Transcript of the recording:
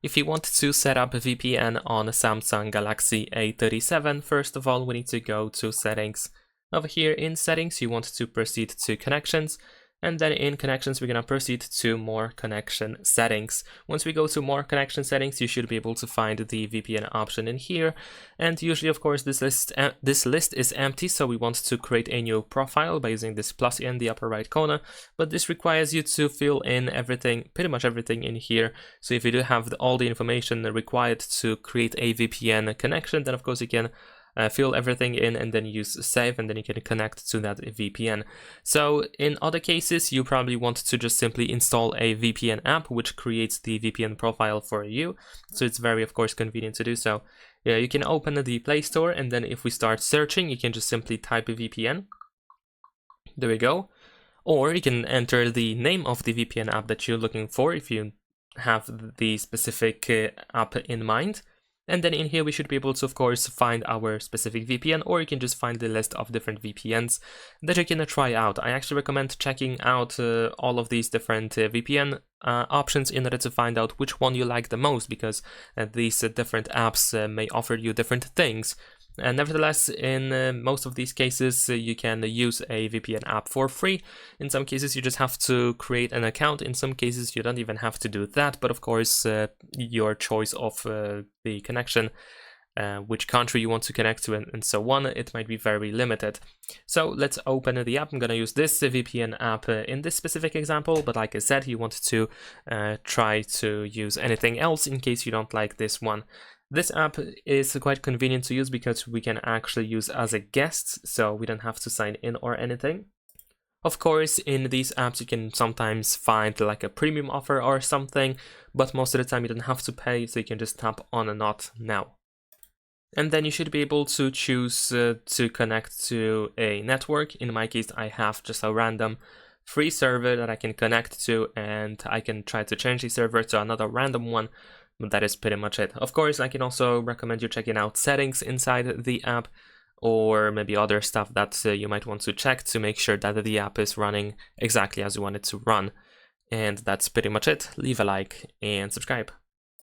If you want to set up a VPN on a Samsung Galaxy A37, first of all, we need to go to settings. Over here in settings, you want to proceed to connections, and then in connections, we're going to proceed to more connection settings. Once we go to more connection settings, you should be able to find the VPN option in here. And usually, of course, this list is empty, so we want to create a new profile by using this plus in the upper right corner. But this requires you to fill in everything, pretty much everything in here. So if you do have all the information required to create a VPN connection, then of course you can fill everything in and then use save, and then you can connect to that VPN. So in other cases, you probably want to just simply install a VPN app which creates the VPN profile for you. So it's very, of course, convenient to do so. Yeah, you can open the Play Store, and then if we start searching, you can just simply type VPN. There we go. Or you can enter the name of the VPN app that you're looking for if you have the specific app in mind. And then in here, we should be able to, of course, find our specific VPN, or you can just find the list of different VPNs that you can try out. I actually recommend checking out all of these different VPN options in order to find out which one you like the most, because these different apps may offer you different things. And nevertheless, in most of these cases, you can use a VPN app for free. In some cases, you just have to create an account. In some cases, you don't even have to do that. But of course, your choice of the connection, which country you want to connect to, and so on, it might be very limited. So let's open the app. I'm going to use this VPN app in this specific example. But like I said, you want to try to use anything else in case you don't like this one. This app is quite convenient to use because we can actually use as a guest, so we don't have to sign in or anything. Of course, in these apps, you can sometimes find like a premium offer or something, but most of the time you don't have to pay, so you can just tap on Not Now. And then you should be able to choose to connect to a network. In my case, I have just a random free server that I can connect to, and I can try to change the server to another random one. But that is pretty much it. Of course, I can also recommend you checking out settings inside the app, or maybe other stuff that you might want to check to make sure that the app is running exactly as you want it to run. And that's pretty much it. Leave a like and subscribe.